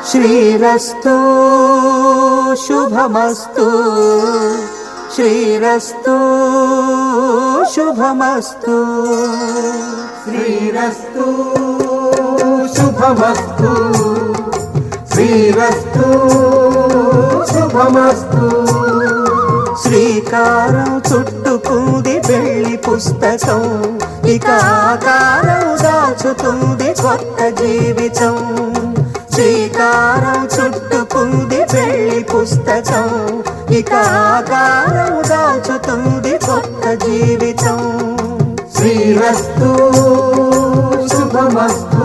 శ్రీరస్తు శుభమస్తు, శ్రీరస్తు శుభమస్తు, శ్రీరస్తు శుభమస్తు, శ్రీరస్తు శుభమస్తు. శ్రీకారం చుట్టుకుంది పెళ్లి పుస్తకం, ఇక ఆకారం దాచుతుంది కొత్త జీవితం. శ్రీకారం చుట్టుకుంది పెళ్లి పుస్తకం, ఇక ఆకారం దాచుతుంది కొత్త జీవితం. శ్రీరస్తు శుభమస్తు,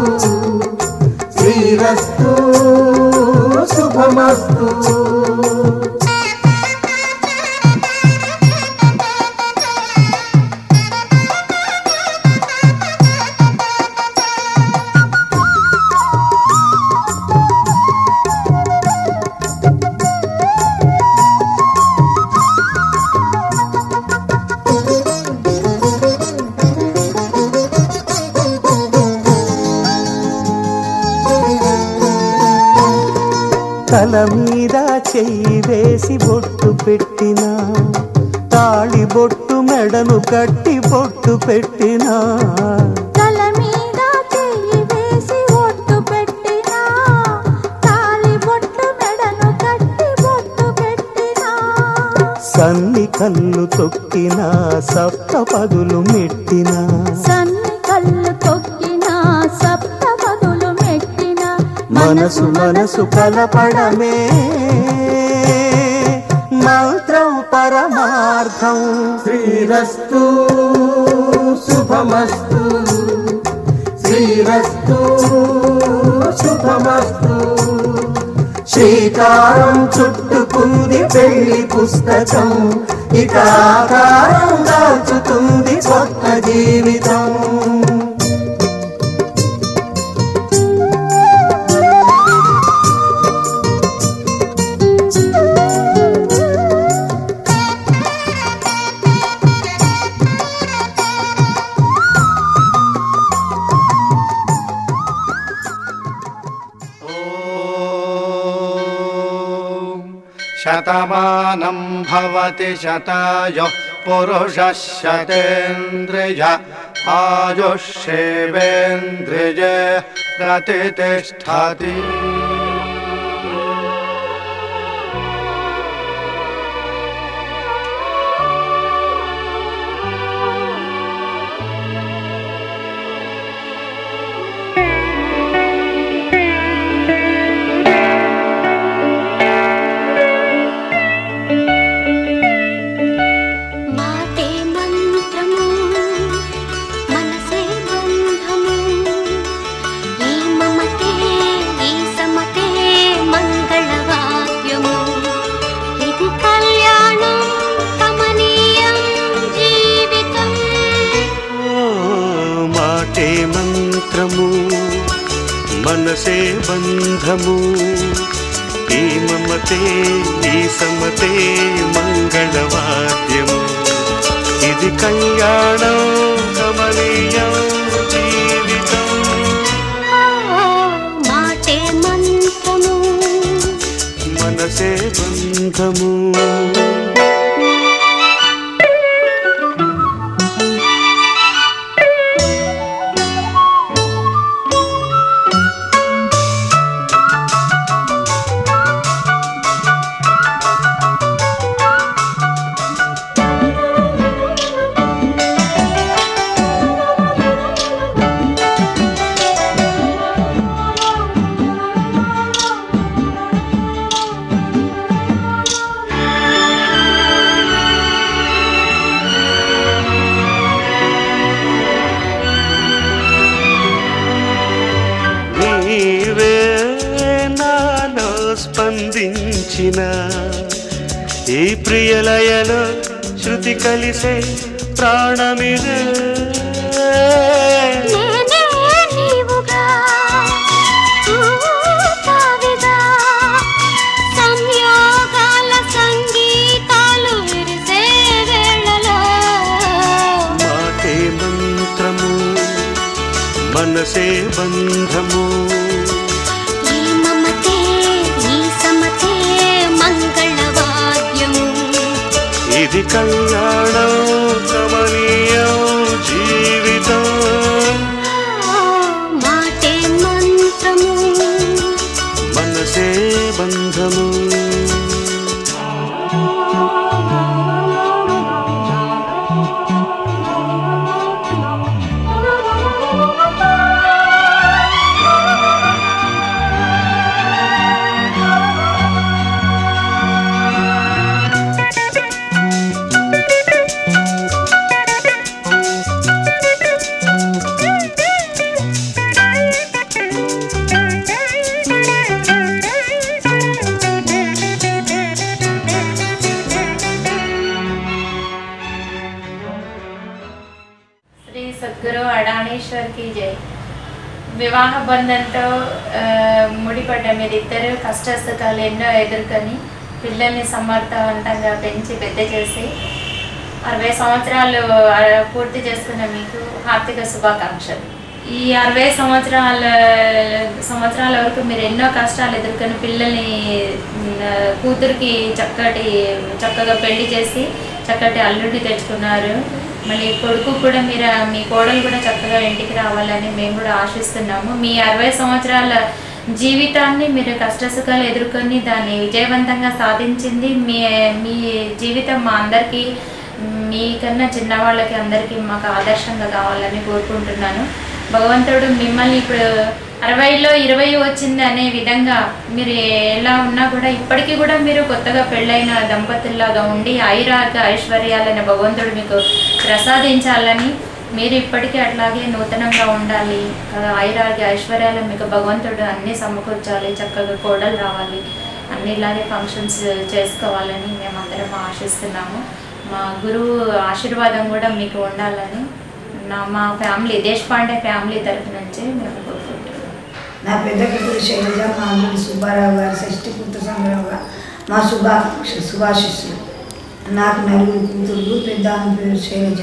శ్రీరస్తు శుభమస్తు. తల మీద చెయ్యి వేసి బొట్టు పెట్టినా, తాళి బొట్టు మెడను కట్టి బొట్టు పెట్టినా, తల మీద చెయ్యి వేసి బొట్టు పెట్టినా, తాళి బొట్టు మెడను కట్టి బొట్టు పెట్టినా, సన్ని కళ్ళు తొక్కినా సప్త పదులు మెట్టినా, సన్ని కళ్ళు తొక్కినా సప్త పదులు మెట్టినా, మనసు మనసు కలపడమే మంత్రం పరమార్థం. శ్రీరస్తు శుభమస్తు, శ్రీరస్తు శుభమస్తు. శ్రీకారం చుట్టుకుంది పెళ్లి పుస్తకం, ఇక ఆకారం దాచుతుంది కొత్త జీవితం. శతమానం భవతి శతాయుః పురుషः శతేంద్రియ ఆయుష్యేవేంద్రియే ప్రతిష్ఠతి. మంత్రము మనసే బంధము, ఈ మమతే ఈ సమతే మంగళవాద్యము. ఇది కళ్యాణం కమనీయం జీవితం. మాటే మంత్రము మనసే బంధము. స్పందించిన ఈ ప్రియలయలో శృతి కలిసే ప్రాణమిదే నేనే నీవుగా ఊతావిగా సంయోగాల సంగీతాలు విరిసే వేళలో మాటే మంత్రము మనసే బంధము ఈ మమతే ఈ సమతే మంగళవాద్యము ఇది కళ్యాణం కమనీయం జీవితం మాటే మంత్రము మనసే బంధము శ్రీ సద్గురు అడాణేశ్వర్ కి జై. వివాహ బంధంతో ముడిపడ్డ మీరిద్దరు కష్టసుఖాలు ఎన్నో ఎదుర్కొని పిల్లల్ని సమర్థవంతంగా పెంచి పెద్ద చేసి 60 సంవత్సరాలు పూర్తి చేసుకున్న మీకు హార్దిక శుభాకాంక్షలు. ఈ 60 సంవత్సరాల వరకు మీరు ఎన్నో కష్టాలు ఎదుర్కొని పిల్లల్ని కూతురికి చక్కగా పెళ్లి చేసి చక్కటి అల్లుడిని తెచ్చుకున్నారు. మళ్ళీ కొడుకు కూడా మీ కోడలు కూడా చక్కగా ఇంటికి రావాలని మేము కూడా ఆశిస్తున్నాము. మీ 60 సంవత్సరాల జీవితాన్ని మీరు కష్టసుఖాలు ఎదుర్కొని దాన్ని విజయవంతంగా సాధించింది మీ జీవితం మా అందరికీ, మీకన్నా చిన్నవాళ్ళకి అందరికీ మాకు ఆదర్శంగా కావాలని కోరుకుంటున్నాను. భగవంతుడు మిమ్మల్ని ఇప్పుడు 60లో 20 వచ్చింది అనే విధంగా మీరు ఎలా ఉన్నా కూడా ఇప్పటికీ కూడా మీరు కొత్తగా పెళ్ళైన దంపతుల్లాగా ఉండి ఆయురారోగ్య ఐశ్వర్యాలని భగవంతుడు మీకు ప్రసాదించాలని, మీరు ఇప్పటికీ అట్లాగే నూతనంగా ఉండాలి, ఆయురారోగ్య ఐశ్వర్యాలను మీకు భగవంతుడు అన్నీ సమకూర్చాలి, చక్కగా కోడలు రావాలి, అన్ని ఇలాగే ఫంక్షన్స్ చేసుకోవాలని మేమందరం ఆశిస్తున్నాము. మా గురువు ఆశీర్వాదం కూడా మీకు ఉండాలని మా ఫ్యామిలీ దేశపాండే ఫ్యామిలీ తరఫు నుంచి మేము కోరుకుంటున్నాం. నా పెద్ద కూతురు శైలజ, మా అల్లుడు సుబ్బారావు గారు షష్ఠి పుత్ర సంగ్రహంగా మా శుభాశిస్సులు. నాకు 4 కూతురు. పెద్ద ఆమె పేరు శైలజ.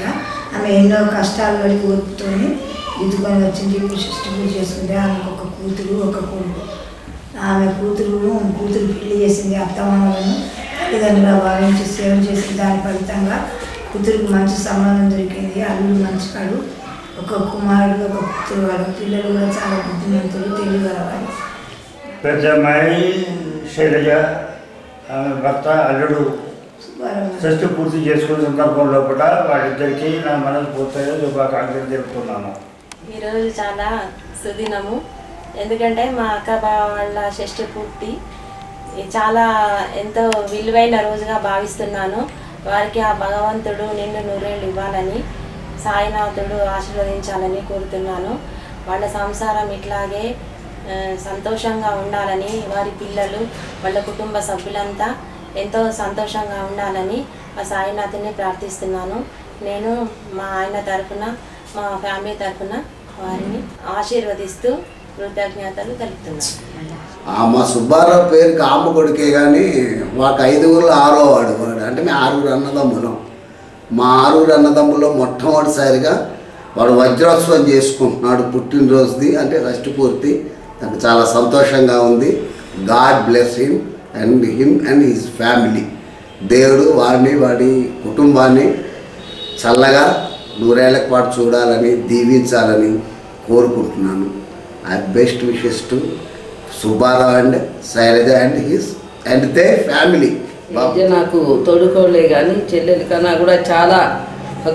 ఆమె ఎన్నో కష్టాలు పడి ఓర్పుతోని ఇదుకొని వచ్చింది. ఇప్పుడు షష్ఠి పూజ చేసుకుంటే ఆమెకు ఒక కూతురు ఒక కొడుకు. ఆమె కూతురు పెళ్లి చేసింది. అత్తమామలను తల్లిదండ్రులుగా భావించి సేవ చేసి దాని ఫలితంగా కూతురికి మంచి సంబంధం దొరికింది. అల్లుడు మంచివాడు, ఒక కుమారుడు ఒక కూతురు వాడు. పిల్లలు కూడా చాలా బుద్ధిమంతులు, తెలియగలవారు. పెద్ద అమ్మాయి శైలజ, ఆమె భర్త అల్లుడు షష్ఠి పూర్తి చేసుకునే సందర్భంలో కూడా వాళ్ళిద్దరికీ నా మనస్ఫూర్తిగా శుభాకాంక్షలు తెలుపుతున్నాను. ఈరోజు చాలా సుదినము, ఎందుకంటే మా అక్క బావ వాళ్ళ షష్ఠి పూర్తి చాలా ఎంతో విలువైన రోజుగా భావిస్తున్నాను. వారికి ఆ భగవంతుడు నిండు నూరేళ్ళు ఇవ్వాలని, సాయినాథుడు ఆశీర్వదించాలని కోరుతున్నాను. వాళ్ళ సంసారం ఇట్లాగే సంతోషంగా ఉండాలని, వారి పిల్లలు వాళ్ళ కుటుంబ సభ్యులంతా ఎంతో సంతోషంగా ఉండాలని ఆ సాయినాథుని ప్రార్థిస్తున్నాను. నేను మా ఆయన తరఫున, మా ఫ్యామిలీ తరఫున వారిని ఆశీర్వదిస్తూ కృతజ్ఞతలు తెలుపుతున్నాను. మా సుబ్బారావు పేరుకి ఆమె కొడుకే కానీ మాకు 5గురిలో 6వ వాడు. అంటే మేము 6 అన్నదమ్ములం. మా 6 అన్నదమ్ముల్లో మొట్టమొదటిసారిగా వాడు వజ్రోత్సవం చేసుకుంటున్నాడు పుట్టినరోజుది, అంటే షష్ఠి పూర్తి. నాకు చాలా సంతోషంగా ఉంది. God bless him and his family. దేవుడు వారిని వాడి కుటుంబాన్ని చల్లగా 100 ఏళ్ల పాటు చూడాలని, దీవించాలని కోరుకుంటున్నాను. I best wishes to Subbarao and Shailaja and they family. నాకు తోడుకోలే కానీ చెల్లెలు కన్నా కూడా చాలా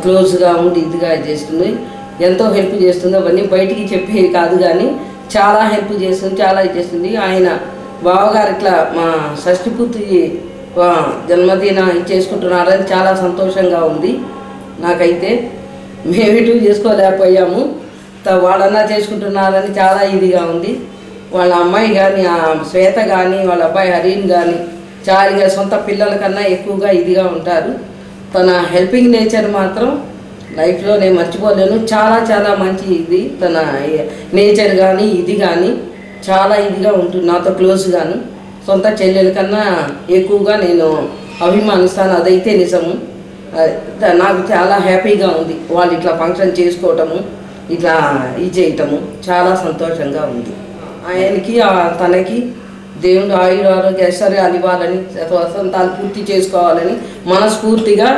క్లోజ్గా ఉండి ఇదిగా చేస్తుంది, ఎంతో హెల్ప్ చేస్తుంది. అవన్నీ బయటికి చెప్పేది కాదు కానీ చాలా హెల్ప్ చేస్తుంది, చాలా చేస్తుంది. ఆయన బావగారు ఇట్లా మా షష్ఠి పూర్తి జన్మదిన చేసుకుంటున్నారని చాలా సంతోషంగా ఉంది నాకైతే. మేమిటూ చేసుకోలేకపోయాము, వాళ్ళన్నా చేసుకుంటున్నారని చాలా ఇదిగా ఉంది. వాళ్ళ అమ్మాయి కానీ శ్వేత కానీ వాళ్ళ అబ్బాయి హరీన్ కానీ చాలా సొంత పిల్లల కన్నా ఎక్కువగా ఇదిగా ఉంటారు. తన హెల్పింగ్ నేచర్ మాత్రం లైఫ్లో నేను మర్చిపోలేను. చాలా చాలా మంచి ఇది తన నేచర్ కానీ ఇది కానీ చాలా ఇదిగా ఉంటుంది. నాతో క్లోజ్గాను సొంత చెల్లెల కన్నా ఎక్కువగా నేను అభిమానిస్తాను. అదైతే నిజము. నాకు చాలా హ్యాపీగా ఉంది వాళ్ళు ఇట్లా ఫంక్షన్ చేసుకోవటము, ఇట్లా ఇది చేయటము చాలా సంతోషంగా ఉంది. ఆయనకి తనకి దేవుడు ఆయుర ఆరోగ్య ఐశ్వర్యాలు ఇవ్వాలని, వసంతాలు పూర్తి చేసుకోవాలని మనస్ఫూర్తిగా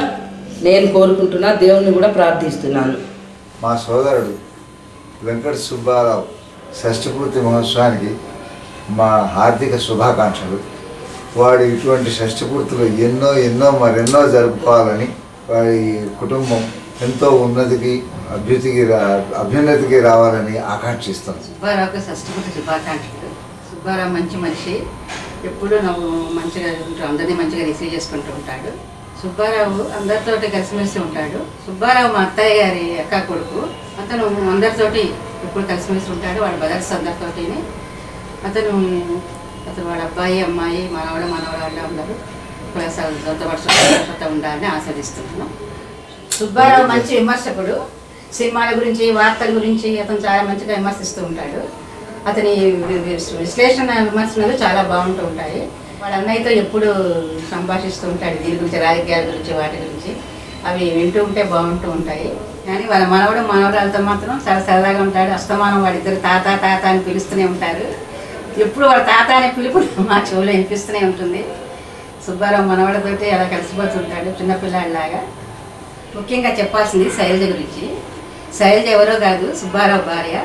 నేను కోరుకుంటున్నా. దేవుణ్ణి కూడా ప్రార్థిస్తున్నాను. మా సోదరుడు వెంకట సుబ్బారావు షష్ఠపూర్తి మహోత్సవానికి మా హార్దిక శుభాకాంక్షలు. వాడి ఇటువంటి షష్ఠపూర్తులు ఎన్నో మరెన్నో జరుపుకోవాలని వాడి కుటుంబం ఎంతో ఉన్నతికి అభ్యున్నతికి రావాలని ఆకాంక్షిస్తాం. సుబ్బారావుకి షష్ఠపూర్తి శుభాకాంక్షలు. సుబ్బారావు మంచి మనిషి, ఎప్పుడూ నువ్వు మంచిగా అందరినీ మంచిగా రిసీవ్ చేసుకుంటూ ఉంటాడు. సుబ్బారావు అందరితోటి కలిసిమెలిసి ఉంటాడు. సుబ్బారావు మా అత్తయ్య గారి అక్క కొడుకు. అతను అందరితోటి ఎప్పుడు కలిసిమెలిసి ఉంటాడు. వాడు బ్రదర్స్ అందరితోటి అతను వాళ్ళ అబ్బాయి అమ్మాయి మనవరాళ్ళు అందరూ సంతోషంతో ఉండాలని ఆస్వాదిస్తున్నాను. సుబ్బారావు మంచి విమర్శకుడు. సినిమాల గురించి వార్తల గురించి అతను చాలా మంచిగా విమర్శిస్తూ ఉంటాడు. అతని విశ్లేషణ విమర్శనలు చాలా బాగుంటూ ఉంటాయి. వాళ్ళ అన్నయ్యతో ఎప్పుడు సంభాషిస్తూ ఉంటాడు దీని గురించి, రాజకీయాల గురించి, వాటి గురించి. అవి వింటూ ఉంటే బాగుంటూ ఉంటాయి. కానీ వాళ్ళ మనవరాలతో మాత్రం చాలా సరదాగా ఉంటాడు. అస్తమానం వాళ్ళిద్దరు తాత తాత అని పిలుస్తూనే ఉంటారు. ఎప్పుడు వాళ్ళ తాత అనే పిలుపు మా చెవులో వినిపిస్తూనే ఉంటుంది. సుబ్బారావు మనవడితోటి అలా కలిసిపోతుంటాడు చిన్నపిల్లాడిలాగా. ముఖ్యంగా చెప్పాల్సింది శైలజ గురించి. శైలజ ఎవరో కాదు, సుబ్బారావు భార్య.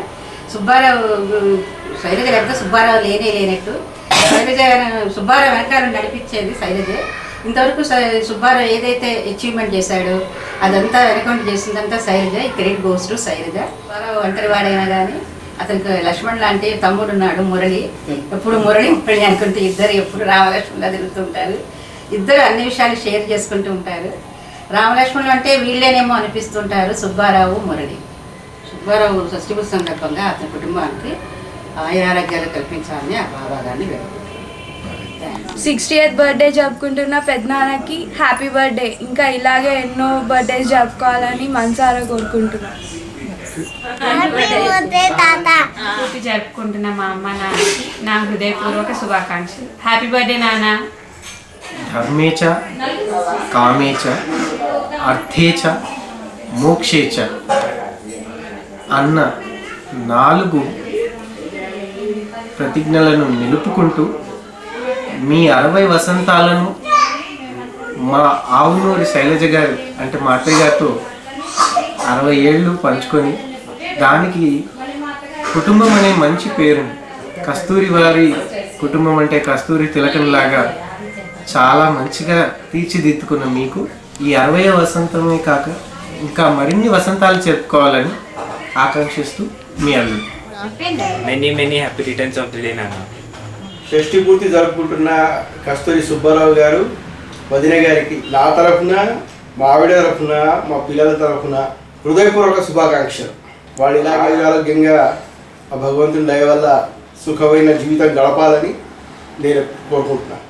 శైలజ లేకపోతే సుబ్బారావు లేనట్టు. సుబ్బారావు వెనకాల నడిపించేది శైలజే. ఇంతవరకు సుబ్బారావు ఏదైతే అచీవ్మెంట్ చేశాడో అదంతా వెనకౌంట్ చేసిందంతా శైలజ. ఈ credit goes to Shailaja. Subbarao ఒంటరి వాడైనా కానీ అతనికి లక్ష్మణ్ లాంటి తమ్ముడు ఉన్నాడు, మురళి. ఎప్పుడు మురళి అనుకుంటే ఇద్దరు ఎప్పుడు రామలక్ష్మణ్లా తిరుగుతుంటారు. ఇద్దరు అన్ని విషయాలు షేర్ చేసుకుంటూ ఉంటారు. రామలక్ష్మణులు అంటే వీళ్ళేనేమో అనిపిస్తుంటారు, సుబ్బారావు మురళి. సుబ్బారావు షష్ఠపూర్తి సందర్భంగా అతని కుటుంబానికి ఆయురారోగ్యాలు కల్పించాలని ఆ భావాన్ని 60th బర్త్డే జరుపుకుంటున్న పెద్దనాన్నకి హ్యాపీ బర్త్డే. ఇంకా ఇలాగే ఎన్నో బర్త్డేస్ జరుపుకోవాలని మనసారా కోరుకుంటున్నాను. పూర్తి జరుపుకుంటున్న మా అమ్మ నాన్నకి నా హృదయపూర్వక శుభాకాంక్షలు. హ్యాపీ బర్త్డే నాన్న. ధర్మేచ కామేచ అర్థేచ మోక్షేచ అన్న 4 ప్రతిజ్ఞలను నిలుపుకుంటూ మీ 60 వసంతాలను మా ఆవునూరి శైలజ గారు అంటే మా అత్తయ్య గారితో 60 ఏళ్ళు పంచుకొని దానికి కుటుంబం అనే మంచి పేరు, కస్తూరి వారి కుటుంబం అంటే కస్తూరి తిలకంలాగా చాలా మంచిగా తీర్చిదిద్దుకున్న మీకు ఈ 60వ వసంతమే కాక ఇంకా మరిన్ని వసంతాలు జరుపుకోవాలని ఆకాంక్షిస్తూ మీ అల్లుడు. Many happy returns of the day నాన్న. షష్ఠి పూర్తి జరుపుకుంటున్న కస్తూరి సుబ్బారావు గారు వదిన గారికి నా తరఫున, మా ఆవిడ తరఫున, మా పిల్లల తరఫున హృదయపూర్వక శుభాకాంక్షలు. వాళ్ళు ఇలా ఆరోగ్యంగా ఆ భగవంతుని దయ వల్ల సుఖమైన జీవితం గడపాలని నేను కోరుకుంటున్నాను.